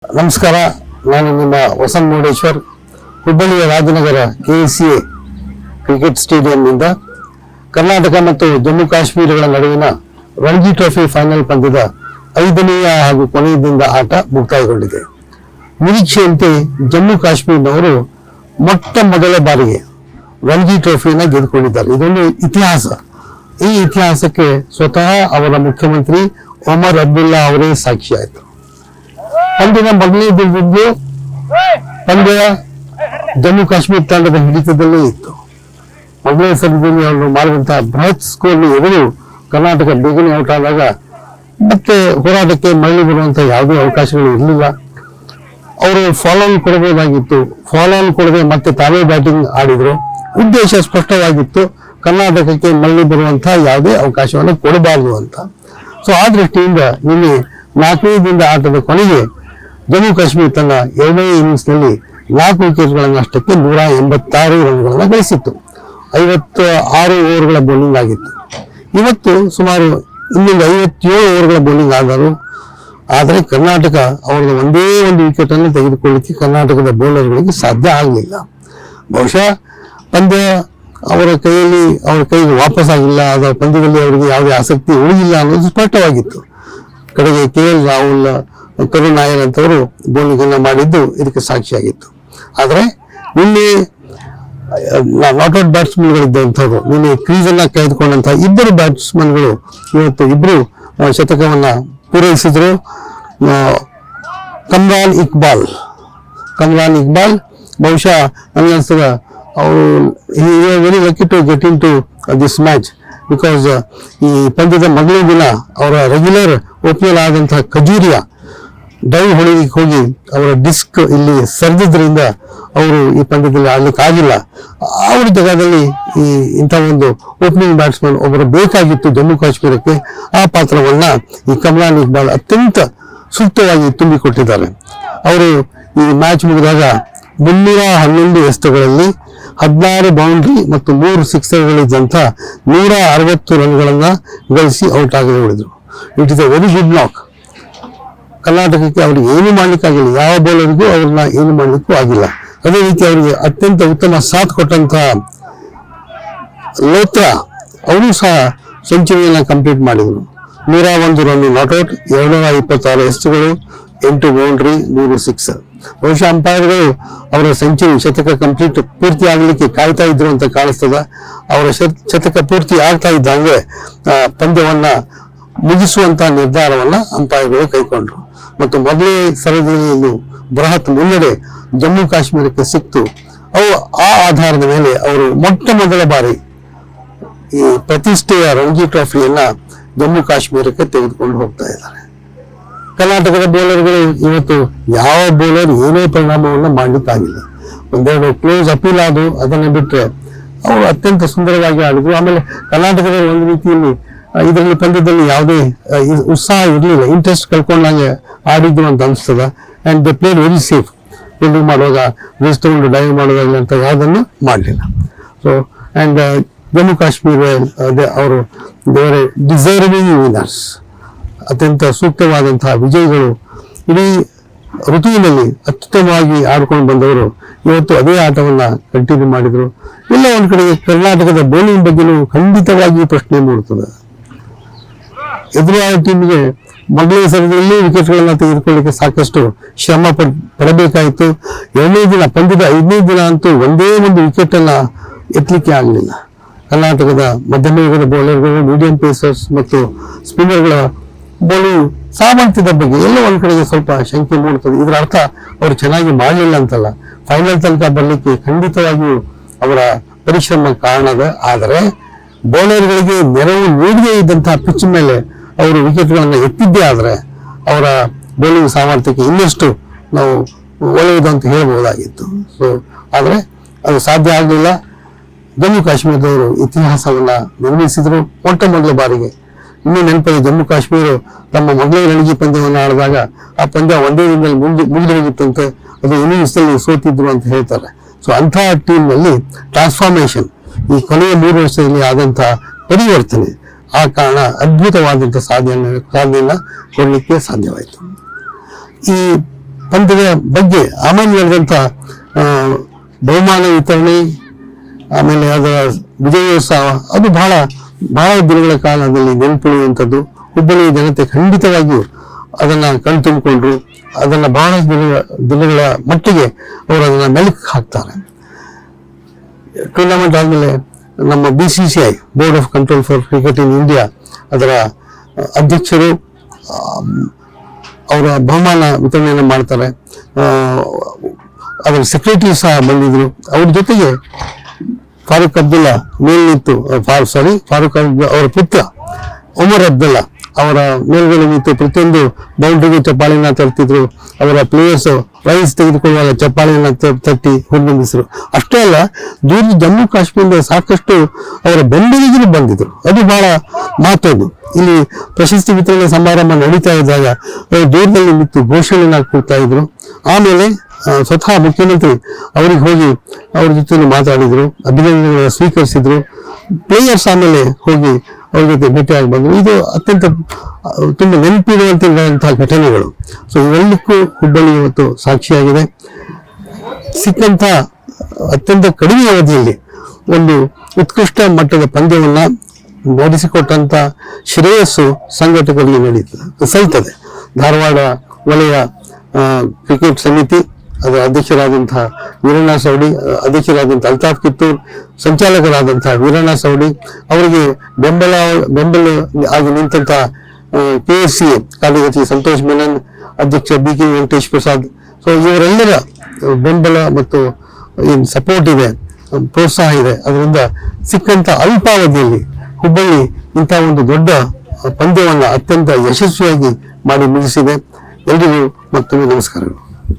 ನಮಸ್ಕಾರ, ನಾನು ನಿಮ್ಮ ವಸಂತ್ ಮುರುಡೇಶ್ವರ್, ಹುಬ್ಬಳ್ಳಿಯ ರಾಜನಗರ KCA ಕ್ರಿಕೆಟ್ ಸ್ಟೇಡಿಯಂನಿಂದ ಕರ್ನಾಟಕ ಮತ್ತು ಜಮ್ಮು ಕಾಶ್ಮೀರಗಳ ನಡುವಿನ ರಣಜಿ ಟ್ರೋಫಿ ಫೈನಲ್ ಪಂದ್ಯದ 5ನೇಯ ಹಾಗೂ ಕೊನೆಯ ದಿನದ ಆಟ ಮುಕ್ತಾಯಗೊಂಡಿದೆ. ನಿರೀಕ್ಷೆಯಂತೆ ಜಮ್ಮು ಕಾಶ್ಮೀರದವರು ಮೊಟ್ಟ ಮೊದಲ ಬಾರಿಗೆ ರಣಜಿ ಟ್ರೋಫಿಯನ್ನು ಗೆದ್ದುಕೊಂಡಿದ್ದಾರೆ. ಇದೊಂದು ಇತಿಹಾಸ. ಈ ಇತಿಹಾಸಕ್ಕೆ ಸ್ವತಃ ಅವರ ಮುಖ್ಯಮಂತ್ರಿ ಒಮರ್ ಅಬ್ದುಲ್ಲಾ ಅವರೇ ಸಾಕ್ಷಿಯಾಯಿತು. ಪಂದ್ಯದ ಮೊದಲನೇ ದಿನದಂದು ಪಂದ್ಯ ಜಮ್ಮು ಕಾಶ್ಮೀರ ತಂಡದ ಹಿಡಿತದಲ್ಲೇ ಇತ್ತು. ಮೊದಲನೇ ಸಲದಲ್ಲಿ ಅವರು ಮಾಡಿದಂತಹ ಬೃಹತ್ ಸ್ಕೋರ್ ಎದುರು ಕರ್ನಾಟಕ ಬೇಗನೆ ಔಟ್ ಆದಾಗ ಮತ್ತೆ ಹೋರಾಟಕ್ಕೆ ಮರಳಿ ಬರುವಂತಹ ಯಾವುದೇ ಅವಕಾಶಗಳು ಇರಲಿಲ್ಲ. ಅವರು ಫಾಲೋ ಆನ್ ಕೊಡಬಹುದಾಗಿತ್ತು. ಫಾಲೋ ಆನ್ ಕೊಡದೆ ಮತ್ತೆ ತಾವೇ ಬ್ಯಾಟಿಂಗ್ ಆಡಿದ್ರು. ಉದ್ದೇಶ ಸ್ಪಷ್ಟವಾಗಿತ್ತು, ಕರ್ನಾಟಕಕ್ಕೆ ಮರಳಿ ಬರುವಂತಹ ಯಾವುದೇ ಅವಕಾಶವನ್ನು ಕೊಡಬಾರದು ಅಂತ. ಸೊ ಆ ದೃಷ್ಟಿಯಿಂದ ನಿನ್ನೆ 4ನೇ ದಿನದ ಆಟದ ಕೊನೆಗೆ ಜಮ್ಮು ಕಾಶ್ಮೀರ ತನ್ನ 2ನೇ ಇನ್ನಿಂಗ್ಸ್ನಲ್ಲಿ 4 ವಿಕೆಟ್ಗಳನ್ನಷ್ಟಕ್ಕೆ 186 ರನ್ಗಳನ್ನು ಗಳಿಸಿತ್ತು. 56 ಓವರ್ಗಳ ಬೌಲಿಂಗ್ ಆಗಿತ್ತು. ಇವತ್ತು ಸುಮಾರು ಇನ್ನೊಂದು 57 ಓವರ್ಗಳ ಬೌಲಿಂಗ್ ಆದರು. ಆದರೆ ಕರ್ನಾಟಕ ಅವರ ಒಂದೇ ಒಂದು ವಿಕೆಟ್ ಅನ್ನು ತೆಗೆದುಕೊಳ್ಳಲಿಕ್ಕೆ ಕರ್ನಾಟಕದ ಬೌಲರ್ಗಳಿಗೆ ಸಾಧ್ಯ ಆಗಲಿಲ್ಲ. ಬಹುಶಃ ಪಂದ್ಯ ಅವರ ಕೈಗೆ ವಾಪಸ್ ಆಗಿಲ್ಲ. ಅದರ ಪಂದ್ಯದಲ್ಲಿ ಅವರಿಗೆ ಯಾವುದೇ ಆಸಕ್ತಿ ಉಳಿದಿಲ್ಲ ಅನ್ನೋದು ಸ್ಪಷ್ಟವಾಗಿತ್ತು. ಕಡೆಗೆ KL ರಾಹುಲ್, ಕರುಣ್ ನಾಯರ್ ಅಂತವರು ಬೌಲಿಂಗ್ ಅನ್ನು ಮಾಡಿದ್ದು ಇದಕ್ಕೆ ಸಾಕ್ಷಿಯಾಗಿತ್ತು. ಆದರೆ ನಿನ್ನೆ ನಾಟ್ಔಟ್ ಬ್ಯಾಟ್ಸ್ಮನ್ಗಳಿದ್ದಂಥವ್ರು, ನಿನ್ನೆ ಕ್ರೀಸ್ ಅನ್ನ ಕಾಯ್ದುಕೊಂಡಂತಹ 2 ಬ್ಯಾಟ್ಸ್ಮನ್ಗಳು ಇವತ್ತು 2 ಶತಕವನ್ನ ಪೂರೈಸಿದ್ರು. ಕಮ್ರಾನ್ ಇಕ್ಬಾಲ್ ಬಹುಶಃ ನನಗನ್ಸ್ತದ ಅವರು very lucky to get in to this match. Because ಈ ಪಂದ್ಯದ ಮೊದಲನೇ ದಿನ ಅವರ ರೆಗ್ಯುಲರ್ ಓಪನರ್ ಆದಂತಹ ಖಜೂರಿಯಾ ಡೈವ್ ಹೊಡೆಯಲಿಕ್ಕೆ ಹೋಗಿ ಅವರ ಡಿಸ್ಕ್ ಇಲ್ಲಿ ಸರಿದ್ರಿಂದ ಅವರು ಈ ಪಂದ್ಯದಲ್ಲಿ ಆಡ್ಲಿಕ್ಕೆ ಆಗಿಲ್ಲ. ಅವರ ಜಾಗದಲ್ಲಿ ಇಂಥ ಒಂದು ಓಪನಿಂಗ್ ಬ್ಯಾಟ್ಸ್ಮನ್ ಒಬ್ಬರು ಬೇಕಾಗಿತ್ತು ಜಮ್ಮು ಕಾಶ್ಮೀರಕ್ಕೆ. ಆ ಪಾತ್ರವನ್ನ ಈ ಕಮ್ರಾನ್ ಇಕ್ಬಾಲ್ ಅತ್ಯಂತ ಸೂಕ್ತವಾಗಿ ತುಂಬಿಕೊಟ್ಟಿದ್ದಾರೆ. ಅವರು ಈ ಮ್ಯಾಚ್ ಮುಗಿದಾಗ 311 ಎಸೆತಗಳಲ್ಲಿ 16 ಬೌಂಡ್ರಿ ಮತ್ತು 3 ಸಿಕ್ಸರ್ಗಳಿದ್ದಂಥ 160 ರನ್ಗಳನ್ನ ಗಳಿಸಿ ಔಟ್ ಆಗದೆ ಉಳಿದ್ರು. It is a very good knock. ಕರ್ನಾಟಕಕ್ಕೆ ಅವ್ರಿಗೆ ಏನು ಮಾಡ್ಲಿಕ್ಕಾಗಿಲ್ಲ. ಯಾವ ಬೌಲರ್ಗೂ ಅವ್ರನ್ನ ಏನು ಮಾಡ್ಲಿಕ್ಕೂ ಆಗಿಲ್ಲ. ಅದೇ ರೀತಿ ಅವರಿಗೆ ಅತ್ಯಂತ ಉತ್ತಮ ಸಾಥ್ ಕೊಟ್ಟಂತಹ ಲೋತ್ರಾ ಅವರು ಸಹ ಸೆಂಚುರಿಯನ್ನ ಕಂಪ್ಲೀಟ್ ಮಾಡಿದರು. 101 ರನ್ ನಾಟ್ಔಟ್, 226 ಎಸೆತಗಳು, 8 ಬೌಂಡ್ರಿ, 3 ಸಿಕ್ಸರ್. ಬಹುಶಃ ಅಂಪೈರ್ಗಳು ಅವರ ಸೆಂಚುರಿ ಶತಕ ಪೂರ್ತಿ ಆಗಲಿಕ್ಕೆ ಕಾಯ್ತಾ ಇದ್ರು ಅಂತ ಕಾಣಿಸ್ತದ. ಅವರ ಶತಕ ಪೂರ್ತಿ ಆಗ್ತಾ ಇದ್ದಂಗೆ ಪಂದ್ಯವನ್ನ ಮುಗಿಸುವಂತಹ ನಿರ್ಧಾರವನ್ನ ಅಂಪೈರ್ಗಳು ಕೈಗೊಂಡ್ರು ಮತ್ತು ಮೊದಲೇ ಸರದಿಯಲ್ಲಿ ಬೃಹತ್ ಮುನ್ನಡೆ ಜಮ್ಮು ಕಾಶ್ಮೀರಕ್ಕೆ ಸಿಕ್ತು. ಆ ಆಧಾರದ ಮೇಲೆ ಅವರು ಮೊಟ್ಟ ಮೊದಲ ಬಾರಿ ಈ ಪ್ರತಿಷ್ಠೆಯ ರಣಜಿ ಟ್ರೋಫಿಯನ್ನ ಜಮ್ಮು ಕಾಶ್ಮೀರಕ್ಕೆ ತೆಗೆದುಕೊಂಡು ಹೋಗ್ತಾ ಇದ್ದಾರೆ. ಕರ್ನಾಟಕದ ಬೌಲರ್ಗಳು ಇವತ್ತು ಯಾವ ಬೌಲರ್ ಏನೇ ಪರಿಣಾಮವನ್ನ ಮಾಡ್ಲಿಕ್ಕಾಗಿಲ್ಲ. ಒಂದೆರಡು ಕ್ಲೋಸ್ ಅಪೀಲ್ ಆದವು, ಅದನ್ನ ಬಿಟ್ಟರೆ ಅವರು ಅತ್ಯಂತ ಸುಂದರವಾಗಿ ಆಡಿದ್ರು. ಆಮೇಲೆ ಕರ್ನಾಟಕದ ಒಂದು ರೀತಿಯಲ್ಲಿ ಇದರಲ್ಲಿ ಪಂದ್ಯದಲ್ಲಿ ಯಾವುದೇ ಉತ್ಸಾಹ ಇರಲಿಲ್ಲ, ಇಂಟ್ರೆಸ್ಟ್ ಕಳ್ಕೊಂಡಂಗೆ ಆಡಿದ್ರು ಅಂತ ಅನಿಸ್ತದ. And they played very safe. Fielding ಮಾಡುವಾಗ ರಿಸ್ಕ್ ತಗೊಂಡು ಡೈವ್ ಮಾಡೋದಾಗಲಿ ಅಂತ ಯಾವುದನ್ನು ಮಾಡಲಿಲ್ಲ. ಸೊ ಅಂಡ್ ಜಮ್ಮು ಕಾಶ್ಮೀರ ಅವರು ದೇವರ ಡಿಸರ್ವಿಂಗ್ ವಿನ್ನರ್ಸ್, ಅತ್ಯಂತ ಸೂಕ್ತವಾದಂತಹ ವಿಜಯಿಗಳು. ಇಡೀ ಋತುವಿನಲ್ಲಿ ಅತ್ಯುತ್ತಮವಾಗಿ ಆಡ್ಕೊಂಡು ಬಂದವರು ಇವತ್ತು ಅದೇ ಆಟವನ್ನ ಕಂಟಿನ್ಯೂ ಮಾಡಿದ್ರು. ಇಲ್ಲ ಒಂದ್ ಕಡೆಗೆ ಕರ್ನಾಟಕದ ಬೌಲಿಂಗ್ ಬಗ್ಗೆನೂ ಖಂಡಿತವಾಗಿ ಪ್ರಶ್ನೆ ಮೂಡುತ್ತದೆ. ಎದುರಾದ ಟೀಮ್ಗೆ ಮೊದಲನೇ ಸರದಿಯಲ್ಲಿ ವಿಕೆಟ್ಗಳನ್ನ ತೆಗೆದುಕೊಳ್ಳಿಕ್ಕೆ ಸಾಕಷ್ಟು ಶ್ರಮ ಪಡಬೇಕಾಯಿತು. 2ನೇ ದಿನ, ಪಂದ್ಯದ 5ನೇ ದಿನ ಅಂತೂ ಒಂದೇ ಒಂದು ವಿಕೆಟ್ ಅನ್ನ ಎತ್ತಲಿಕ್ಕೆ ಆಗಲಿಲ್ಲ. ಕರ್ನಾಟಕದ ಮಧ್ಯಮ ವೇಗದ ಬೌಲರ್ಗಳು, ಮೀಡಿಯಂ ಪೇಸರ್ಸ್ ಮತ್ತು ಸ್ಪಿನ್ನರ್ಗಳ ಬೌಲಿಂಗ್ ಸಾಮರ್ಥ್ಯದ ಬಗ್ಗೆ ಎಲ್ಲ ಒಂದ್ ಕಡೆಗೆ ಸ್ವಲ್ಪ ಶಂಕೆ ಮೂಡುತ್ತದೆ. ಇದರ ಅರ್ಥ ಅವರು ಚೆನ್ನಾಗಿ ಮಾಡಲಿಲ್ಲ ಅಂತಲ್ಲ, ಫೈನಲ್ ತನಕ ಬರಲಿಕ್ಕೆ ಖಂಡಿತವಾಗಿಯೂ ಅವರ ಪರಿಶ್ರಮ ಕಾರಣದ. ಆದರೆ ಬೌಲರ್ಗಳಿಗೆ ನೆರವು ನೀಡದೇ ಇದ್ದಂತಹ ಪಿಚ್ ಮೇಲೆ ಅವರು ವಿಕೆಟ್ಗಳನ್ನು ಎತ್ತಿದ್ದೇ ಆದರೆ ಅವರ ಬೌಲಿಂಗ್ ಸಾಮರ್ಥ್ಯಕ್ಕೆ ಇನ್ನಷ್ಟು ನಾವು ಒಳ್ಳೆಯದು ಅಂತ ಹೇಳಬಹುದಾಗಿತ್ತು. ಸೊ ಆದರೆ ಅದು ಸಾಧ್ಯ ಆಗಲಿಲ್ಲ. ಜಮ್ಮು ಕಾಶ್ಮೀರದವರು ಇತಿಹಾಸವನ್ನ ನಿರ್ಮಿಸಿದ್ರು ಮೊಟ್ಟ ಮೊದಲ ಬಾರಿಗೆ. ಇನ್ನೂ ನೆನಪಿದೆ, ಜಮ್ಮು ಕಾಶ್ಮೀರ ತಮ್ಮ ಮೊದಲೇ ರಣಜಿ ಪಂದ್ಯವನ್ನು ಆಡಿದಾಗ ಆ ಪಂದ್ಯ ಒಂದೇ ದಿನದಲ್ಲಿ ಮುಗಿದು ಹೋಗಿತ್ತಂತೆ. ಅದು ಇನ್ನಿಂಗ್ಸ್ನಲ್ಲಿ ಸೋತಿದ್ರು ಅಂತ ಹೇಳ್ತಾರೆ. ಸೊ ಅಂತಹ ಟೀಮ್ನಲ್ಲಿ ಟ್ರಾನ್ಸ್ಫಾರ್ಮೇಶನ್ ಈ ಕೊನೆಯ 3 ವರ್ಷದಲ್ಲಿ ಆದಂತಹ ಪರಿವರ್ತನೆ, ಆ ಕಾರಣ ಅದ್ಭುತವಾದಂತಹ ಸಾಧನೆಯನ್ನ ಕೊಡಲಿಕ್ಕೆ ಸಾಧ್ಯವಾಯಿತು. ಈ ಪಂದ್ಯದ ಬಗ್ಗೆ ಆಮೇಲೆ ನಡೆದಂಥ ಬಹುಮಾನ ವಿತರಣೆ, ಆಮೇಲೆ ಅದರ ವಿಜಯೋತ್ಸವ ಅದು ಬಹಳ ದಿನಗಳ ಕಾಲದಲ್ಲಿ ನೆನಪುಳಿಯುವಂಥದ್ದು. ಹುಬ್ಬಳ್ಳಿಯ ಜನತೆ ಖಂಡಿತವಾಗಿಯೂ ಅದನ್ನ ಕಣ್ತುಂಬಿಕೊಂಡ್ರು. ಅದನ್ನ ಬಹಳ ದಿನಗಳ ಮಟ್ಟಿಗೆ ಅವರು ಅದನ್ನ ಮೆಲುಕು ಹಾಕ್ತಾರೆ. ಟೂರ್ನಮೆಂಟ್ ಆದಮೇಲೆ ನಮ್ಮ BCCI board of control for cricket in India ಅದರ ಅಧ್ಯಕ್ಷರು ಅವರ ಬಹುಮಾನ ವಿತರಣೆಯನ್ನು ಮಾಡ್ತಾರೆ. ಅದರ ಸೆಕ್ರೆಟರಿ ಸಹ ಬಂದಿದ್ರು. ಅವ್ರ ಜೊತೆಗೆ ಫಾರೂಕ್ ಅಬ್ದುಲ್ಲಾ ಮೇಲ್ನಿತ್ತು, ಫಾರೂಕ್ ಅವರ ಪುತ್ರ ಉಮರ್ ಅಬ್ದುಲ್ಲಾ ಅವರ ಮೇಲ್ಗಡೆ ನಿಂತು ಪ್ರತಿಯೊಂದು ಬೌಂಡ್ರಿಗೆ ಚಪ್ಪಾಳಿನ ತರ್ತಿದ್ರು. ಅವರ ಪ್ಲೇಯರ್ಸ್ ಪ್ರೈಸ್ ತೆಗೆದುಕೊಳ್ಳುವಾಗ ಚಪ್ಪಾಳಿನ ತಟ್ಟಿ ಹುರಿದುಂಬಿಸಿದ್ರು. ಅಷ್ಟೇ ಅಲ್ಲ, ದೂರ ಜಮ್ಮು ಕಾಶ್ಮೀರದ ಸಾಕಷ್ಟು ಅವರ ಬೆಂಬಲಿಗರು ಬಂದಿದ್ರು. ಅದು ಬಹಳ ಮಹತ್ವದ್ದು. ಇಲ್ಲಿ ಪ್ರಶಸ್ತಿ ವಿತರಣೆ ಸಮಾರಂಭ ನಡೀತಾ ಇದ್ದಾಗ ದೂರದಲ್ಲಿ ನಿಂತು ಘೋಷಣೆನ ಕೂಗ್ತಾ ಇದ್ರು. ಆಮೇಲೆ ಸ್ವತಃ ಮುಖ್ಯಮಂತ್ರಿ ಅವರಿಗೆ ಹೋಗಿ ಅವ್ರ ಜೊತೆ ಮಾತಾಡಿದ್ರು, ಅಭಿನಂದನೆಗಳನ್ನು ಸ್ವೀಕರಿಸಿದ್ರು. ಪ್ಲೇಯರ್ಸ್ ಆಮೇಲೆ ಹೋಗಿ ಅವ್ರ ಜೊತೆ ಭೇಟಿಯಾಗಿ ಬಂದರು. ಇದು ಅತ್ಯಂತ ತುಂಬ ನೆನಪಿರುವಂತಹ ಘಟನೆಗಳು. ಸೊ ಇವೆಲ್ಲಕ್ಕೂ ಹುಬ್ಬಳ್ಳಿ ಇವತ್ತು ಸಾಕ್ಷಿಯಾಗಿದೆ. ಸಿಕ್ಕಂತ ಅತ್ಯಂತ ಕಡಿಮೆ ಅವಧಿಯಲ್ಲಿ ಒಂದು ಉತ್ಕೃಷ್ಟ ಮಟ್ಟದ ಪಂದ್ಯವನ್ನ ನಡೆಸಿಕೊಟ್ಟಂತ ಶ್ರೇಯಸ್ಸು ಸಂಘಟಕರಿಗೆ ಸಲ್ತದೆ. ಧಾರವಾಡ ವಲಯ ಕ್ರಿಕೆಟ್ ಸಮಿತಿ ಅದರ ಅಧ್ಯಕ್ಷರಾದಂತಹ ವೀರಣ್ಣ ಸವಡಿ, ಅಧ್ಯಕ್ಷರಾದಂತಹ ಅಲ್ತಾಫ್ ಕಿತ್ತೂರ್, ಸಂಚಾಲಕರಾದಂತಹ ವೀರಣ್ಣ ಸವಡಿ, ಅವರಿಗೆ ಬೆಂಬಲ ಆಗಿ ನಿಂತಹ KSCA ಕಾರ್ಯದರ್ಶಿ ಸಂತೋಷ್ ಮೆನನ್, ಅಧ್ಯಕ್ಷ BK ವೆಂಕಟೇಶ್ ಪ್ರಸಾದ್. ಸೊ ಇವರೆಲ್ಲರ ಬೆಂಬಲ ಮತ್ತು ಏನು ಸಪೋರ್ಟ್ ಇದೆ, ಪ್ರೋತ್ಸಾಹ ಇದೆ. ಅದರಿಂದ ಸಿಕ್ಕಂತ ಅಲ್ಪಾವಧಿಯಲ್ಲಿ ಹುಬ್ಬಳ್ಳಿ ಇಂತಹ ಒಂದು ದೊಡ್ಡ ಪಂದ್ಯವನ್ನ ಅತ್ಯಂತ ಯಶಸ್ವಿಯಾಗಿ ಮಾಡಿ ಮುಗಿಸಿದೆ. ಎಲ್ರಿಗೂ ಮತ್ತೊಮ್ಮೆ ನಮಸ್ಕಾರಗಳು.